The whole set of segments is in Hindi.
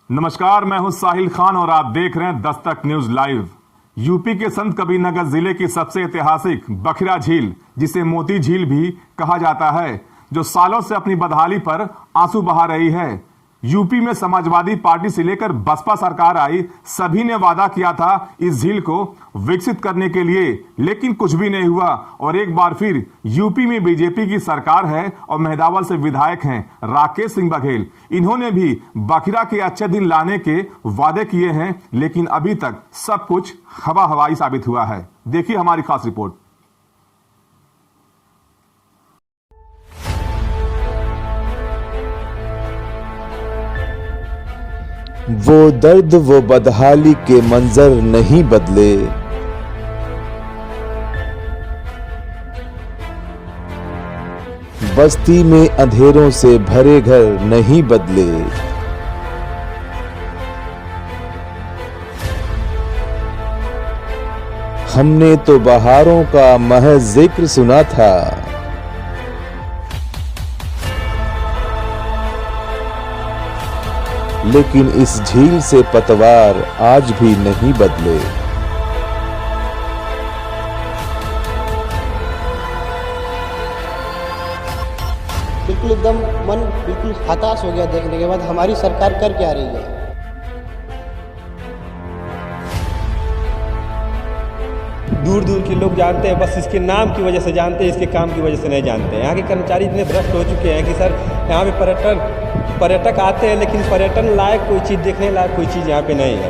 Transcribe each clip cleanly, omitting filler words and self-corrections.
नमस्कार, मैं हूं साहिल खान और आप देख रहे हैं दस्तक न्यूज लाइव। यूपी के संत कबीरनगर जिले की सबसे ऐतिहासिक बखिरा झील, जिसे मोती झील भी कहा जाता है, जो सालों से अपनी बदहाली पर आंसू बहा रही है। यूपी में समाजवादी पार्टी से लेकर बसपा सरकार आई, सभी ने वादा किया था इस झील को विकसित करने के लिए, लेकिन कुछ भी नहीं हुआ। और एक बार फिर यूपी में बीजेपी की सरकार है और मेहदावल से विधायक हैं राकेश सिंह बघेल। इन्होंने भी बखिरा के अच्छे दिन लाने के वादे किए हैं, लेकिन अभी तक सब कुछ हवा हवाई साबित हुआ है। देखिए हमारी खास रिपोर्ट। वो दर्द वो बदहाली के मंजर नहीं बदले, बस्ती में अंधेरों से भरे घर नहीं बदले। हमने तो बहारों का महज जिक्र सुना था, लेकिन इस झील से पतवार आज भी नहीं बदले। बिल्कुल एकदम मन बिल्कुल हताश हो गया देखने के बाद। हमारी सरकार कर क्या रही है। दूर दूर के लोग जानते हैं, बस इसके नाम की वजह से जानते हैं, इसके काम की वजह से नहीं जानते हैं। यहाँ के कर्मचारी इतने भ्रष्ट हो चुके हैं कि सर यहाँ पे पर्यटक आते हैं, लेकिन पर्यटन लायक कोई चीज़, देखने लायक कोई चीज़ यहाँ पे नहीं है।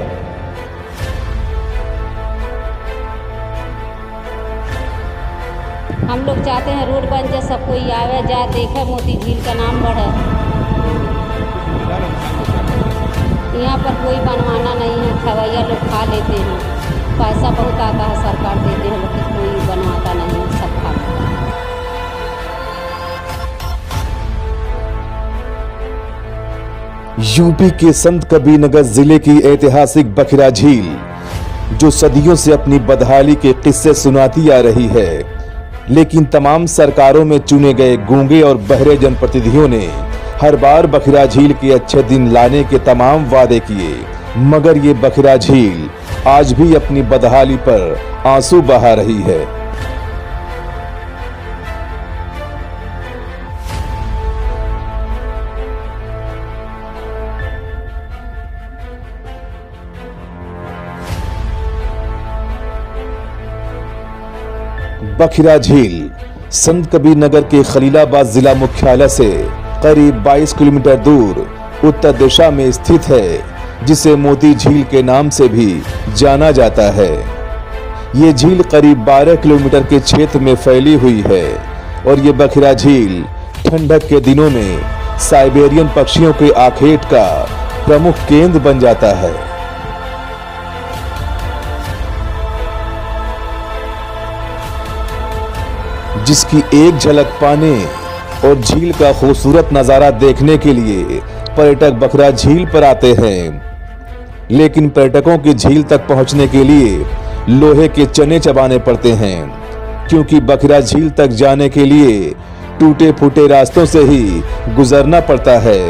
हम लोग चाहते हैं रोड बन जाए, सब कोई आवे जाए देखे, मोती झील का नाम बढ़े। यहाँ पर कोई बनवाना नहीं है, खवैया लोग खा लेते हैं, पैसा बहुत आता है, सरकार देते हैं, लेकिन कोई बनवाता नहीं है, सब खा लेते हैं। यूपी के संत कबीरनगर जिले की ऐतिहासिक बखिरा झील, जो सदियों से अपनी बदहाली के किस्से सुनाती आ रही है, लेकिन तमाम सरकारों में चुने गए गूंगे और बहरे जनप्रतिनिधियों ने हर बार बखिरा झील के अच्छे दिन लाने के तमाम वादे किए, मगर ये बखिरा झील आज भी अपनी बदहाली पर आंसू बहा रही है। बखिरा झील संत कबीरनगर के खलीलाबाद जिला मुख्यालय से करीब 22 किलोमीटर दूर उत्तर दिशा में स्थित है, जिसे मोती झील के नाम से भी जाना जाता है। ये झील करीब 12 किलोमीटर के क्षेत्र में फैली हुई है और ये बखिरा झील ठंडक के दिनों में साइबेरियन पक्षियों के आखेट का प्रमुख केंद्र बन जाता है। जिसकी एक झलक पाने और झील का खूबसूरत नजारा देखने के लिए पर्यटक बखिरा झील पर आते हैं, लेकिन पर्यटकों की झील तक पहुंचने के लिए लोहे के चने चबाने पड़ते हैं, क्योंकि बखिरा झील तक जाने के लिए टूटे फूटे रास्तों से ही गुजरना पड़ता है।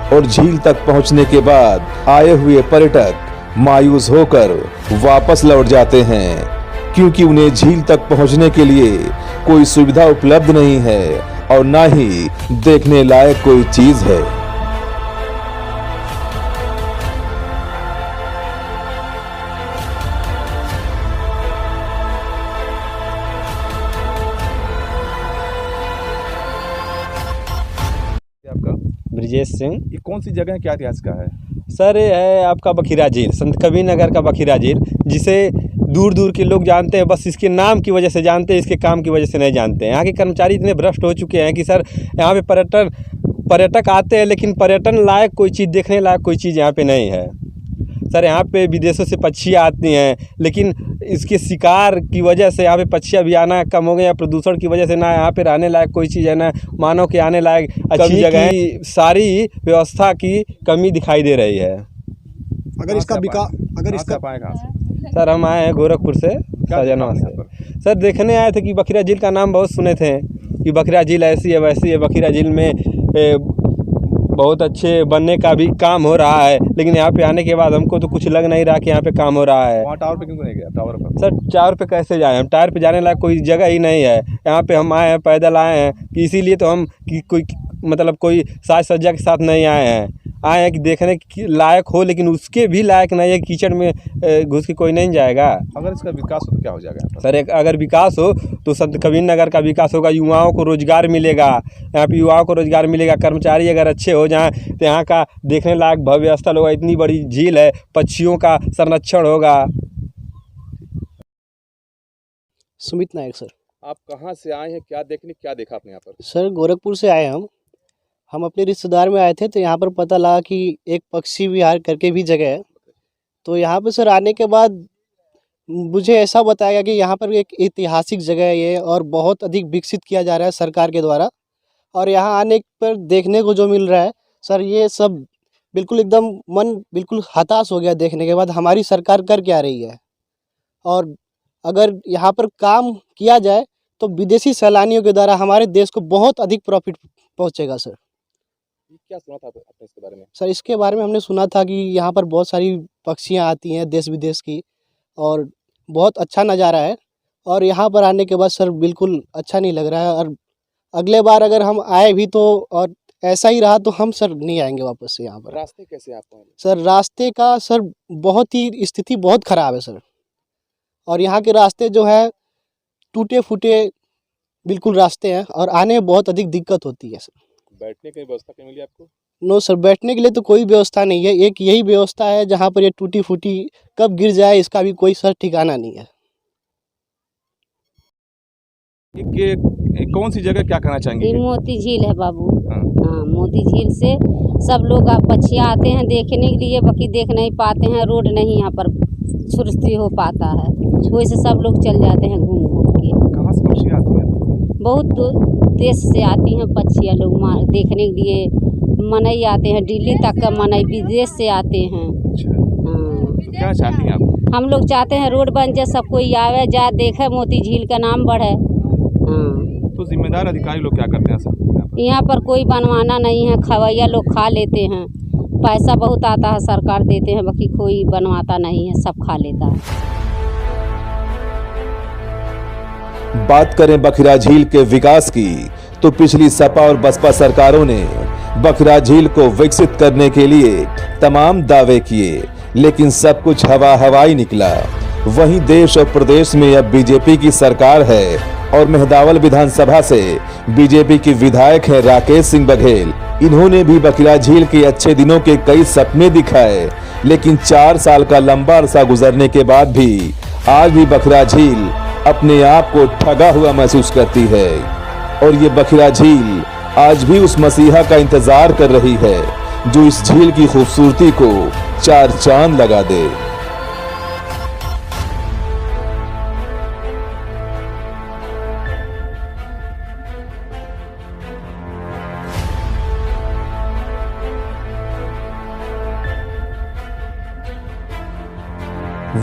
और झील तक पहुंचने के बाद आए हुए पर्यटक मायूस होकर वापस लौट जाते हैं, क्योंकि उन्हें झील तक पहुंचने के लिए कोई सुविधा उपलब्ध नहीं है और ना ही देखने लायक कोई चीज है। आपका ब्रिजेश सिंह। ये कौन सी जगह है, क्या इतिहास का है? सर ये है आपका बखिरा झील, संत कबीरनगर का बखिरा झील, जिसे दूर दूर के लोग जानते हैं, बस इसके नाम की वजह से जानते हैं, इसके काम की वजह से नहीं जानते हैं। यहाँ के कर्मचारी इतने भ्रष्ट हो चुके हैं कि सर यहाँ पे पर्यटक आते हैं, लेकिन पर्यटन लायक कोई चीज़, देखने लायक कोई चीज़ यहाँ पे नहीं है। सर यहाँ पे विदेशों से पक्षियाँ आती हैं, लेकिन इसके शिकार की वजह से यहाँ पे पक्षियाँ भी आना कम हो गए, या प्रदूषण की वजह से ना यहाँ पे रहने लायक कोई चीज़ है, ना मानव के आने लायक अच्छी जगह है। सारी व्यवस्था की कमी दिखाई दे रही है। अगर इसका पाएगा सर हम आए हैं गोरखपुर से, सजना से। सर देखने आए थे कि बखिरा झील का नाम बहुत सुने थे कि बखिरा झील ऐसी है वैसी है। बखिरा झील में बहुत अच्छे बनने का भी काम हो रहा है, लेकिन यहाँ पे आने के बाद हमको तो कुछ लग नहीं रहा कि यहाँ पे काम हो रहा है। वहाँ टावर पे क्यों नहीं गया? टावर पर सर टावर पे कैसे जाएं? हम टावर पे जाने लायक कोई जगह ही नहीं है। यहाँ पे हम आए हैं, पैदल आए हैं कि इसीलिए तो हम कि कोई मतलब कोई साज सज्जा के साथ नहीं आए हैं। आए हैं कि देखने के लायक हो, लेकिन उसके भी लायक नहीं है। कीचड़ में घुस के कोई नहीं जाएगा। अगर इसका विकास हो तो क्या हो जाएगा? सर एक अगर विकास हो तो संत कबीर नगर का विकास होगा, युवाओं को रोजगार मिलेगा। यहाँ पे युवाओं को रोजगार मिलेगा, कर्मचारी अगर अच्छे हो जाएं तो यहाँ का देखने लायक भव्य स्थल होगा। इतनी बड़ी झील है, पक्षियों का संरक्षण होगा। सुमित नायक सर। आप कहाँ से आए हैं, क्या देखने, क्या देखा आपने यहाँ पर? सर गोरखपुर से आए हम अपने रिश्तेदार में आए थे, तो यहाँ पर पता लगा कि एक पक्षी विहार करके भी जगह है। तो यहाँ पर सर आने के बाद मुझे ऐसा बताया गया कि यहाँ पर एक ऐतिहासिक जगह है ये, और बहुत अधिक विकसित किया जा रहा है सरकार के द्वारा। और यहाँ आने पर देखने को जो मिल रहा है सर, ये सब बिल्कुल एकदम मन बिल्कुल हताश हो गया देखने के बाद। हमारी सरकार कर क्या रही है, और अगर यहाँ पर काम किया जाए तो विदेशी सैलानियों के द्वारा हमारे देश को बहुत अधिक प्रॉफिट पहुँचेगा सर। क्या सुना था आपने इसके बारे में? सर इसके बारे में हमने सुना था कि यहाँ पर बहुत सारी पक्षियाँ आती हैं देश विदेश की, और बहुत अच्छा नज़ारा है। और यहाँ पर आने के बाद सर बिल्कुल अच्छा नहीं लग रहा है, और अगले बार अगर हम आए भी तो और ऐसा ही रहा तो हम सर नहीं आएंगे वापस से यहाँ पर। रास्ते कैसे आपको? सर रास्ते का सर बहुत ही स्थिति बहुत ख़राब है सर, और यहाँ के रास्ते जो है टूटे फूटे बिल्कुल रास्ते हैं, और आने में बहुत अधिक दिक्कत होती है सर। बैठने की व्यवस्था क्या मिली आपको? नो सर, बैठने के लिए तो कोई व्यवस्था नहीं है। एक यही व्यवस्था है जहाँ पर ये टूटी फूटी कब गिर जाए इसका भी कोई सर ठिकाना नहीं है। कौन सी जगह, क्या कहना चाहेंगे? ये मोती झील है बाबू। हाँ। हाँ, मोती झील से सब लोग पक्षियाँ आते हैं देखने के लिए, बाकी देख नहीं पाते हैं। रोड नहीं यहाँ पर सुरस्ती हो पाता है, वैसे सब लोग चल जाते हैं घूम घूम के। कहाँ से पक्षी आती हैं? बहुत दूर देश से आती हैं पक्षियाँ लोग देखने के लिए। मनई आते हैं, दिल्ली तक का मनई विदेश से आते हैं। अच्छा, हाँ, तो क्या चाहती हैं आप? हम लोग चाहते हैं रोड बन जाए, सब कोई आवे जाए देखे, मोती झील का नाम बढ़े। हाँ, तो जिम्मेदार अधिकारी लोग क्या करते हैं सर? यहाँ पर कोई बनवाना नहीं है, खवैया लोग खा लेते हैं। पैसा बहुत आता है, सरकार देते हैं, बाकी कोई बनवाता नहीं है, सब खा लेता है। बात करें बखिरा झील के विकास की तो पिछली सपा और बसपा सरकारों ने बखिरा झील को विकसित करने के लिए तमाम दावे किए, लेकिन सब कुछ हवा हवाई निकला। वहीं देश और प्रदेश में अब बीजेपी की सरकार है, और मेहदावल विधानसभा से बीजेपी की विधायक है राकेश सिंह बघेल। इन्होंने भी बखिरा झील के अच्छे दिनों के कई सपने दिखाए, लेकिन 4 साल का लंबा अरसा गुजरने के बाद भी आज भी बखिरा झील अपने आप को ठगा हुआ महसूस करती है, और ये बखिरा झील आज भी उस मसीहा का इंतजार कर रही है जो इस झील की खूबसूरती को 4 चांद लगा दे।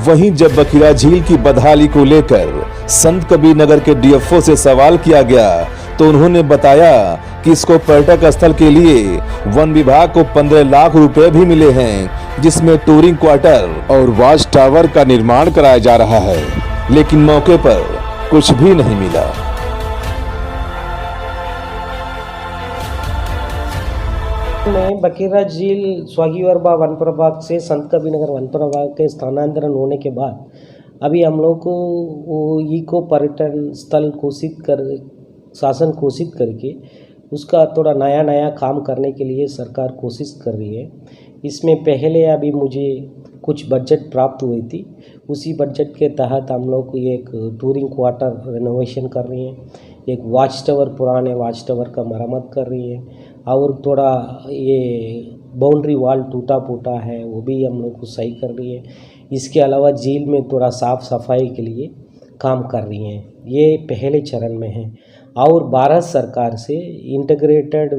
वहीं जब बखिरा झील की बदहाली को लेकर संत कबीर नगर के डीएफओ से सवाल किया गया तो उन्होंने बताया कि इसको पर्यटक स्थल के लिए वन विभाग को 15 लाख रुपए भी मिले हैं, जिसमें टूरिंग क्वार्टर और वॉच टावर का निर्माण कराया जा रहा है, लेकिन मौके पर कुछ भी नहीं मिला। में बखिरा झील स्वागीवरबा वन प्रभाग से संत कबीर नगर वन प्रभाग के स्थानांतरण होने के बाद अभी हम लोग को वो इको पर्यटन स्थल शासन घोषित करके उसका थोड़ा नया काम करने के लिए सरकार कोशिश कर रही है। इसमें पहले अभी मुझे कुछ बजट प्राप्त हुई थी, उसी बजट के तहत हम लोग एक टूरिंग क्वार्टर रेनोवेशन कर रही हैं, एक वॉच टावर पुराने वॉच टावर का मरम्मत कर रही है, और थोड़ा ये बाउंड्री वॉल टूटा फूटा है वो भी हम लोग को सही कर रही है। इसके अलावा झील में थोड़ा साफ़ सफाई के लिए काम कर रही हैं, ये पहले चरण में है। और भारत सरकार से integrated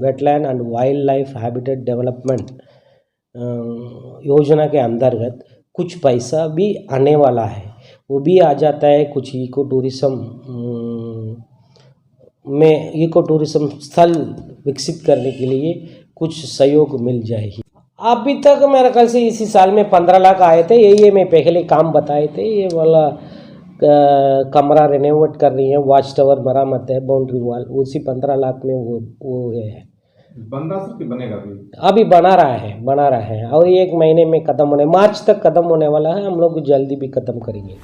wetland and wild life habitat development योजना के अंतर्गत कुछ पैसा भी आने वाला है, वो भी आ जाता है। कुछ इको टूरिज्म में इको टूरिज्म स्थल विकसित करने के लिए कुछ सहयोग मिल जाएगी। अभी तक मेरे ख्याल से इसी साल में 15 लाख आए थे। ये मैं पहले काम बताए थे, ये वाला कमरा रेनोवेट कर रही है, वॉच टावर मरम्मत है, बाउंड्री वॉल, उसी 15 लाख में वो है। बंदा सिर्फ बनेगा अभी बना रहा है और 1 महीने में ख़त्म होने, मार्च तक ख़त्म होने वाला है। हम लोग जल्दी भी ख़त्म करेंगे।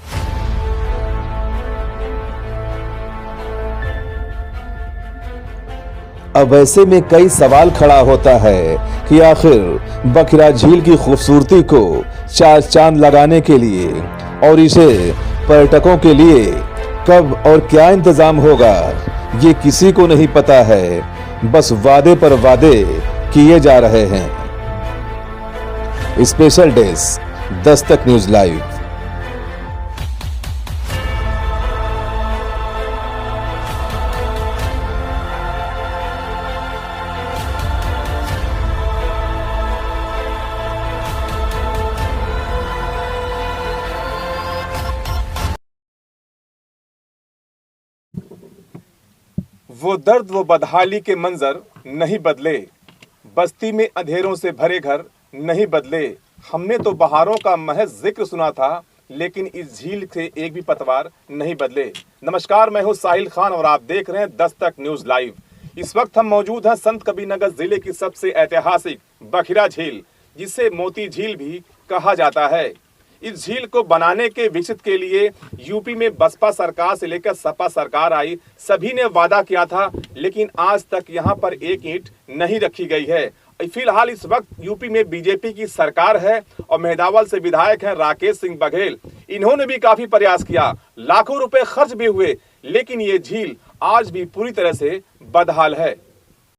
अब ऐसे में कई सवाल खड़ा होता है कि आखिर बखिरा झील की खूबसूरती को चार चांद लगाने के लिए और इसे पर्यटकों के लिए कब और क्या इंतजाम होगा, ये किसी को नहीं पता है। बस वादे पर वादे किए जा रहे हैं। Special desk Dastak news live. वो दर्द वो बदहाली के मंजर नहीं बदले, बस्ती में अंधेरों से भरे घर नहीं बदले। हमने तो बहारों का महज जिक्र सुना था, लेकिन इस झील से एक भी पतवार नहीं बदले। नमस्कार, मैं हूं साहिल खान और आप देख रहे हैं दस्तक न्यूज लाइव। इस वक्त हम मौजूद हैं संत कबीरनगर जिले की सबसे ऐतिहासिक बखिरा झील, जिसे मोती झील भी कहा जाता है। इस झील को बनाने के विकसित के लिए यूपी में बसपा सरकार से लेकर सपा सरकार आई, सभी ने वादा किया था, लेकिन आज तक यहां पर एक ईंट नहीं रखी गई है। फिलहाल इस वक्त यूपी में बीजेपी की सरकार है और मेहदावल से विधायक हैं राकेश सिंह बघेल। इन्होंने भी काफी प्रयास किया, लाखों रुपए खर्च भी हुए, लेकिन ये झील आज भी पूरी तरह से बदहाल है।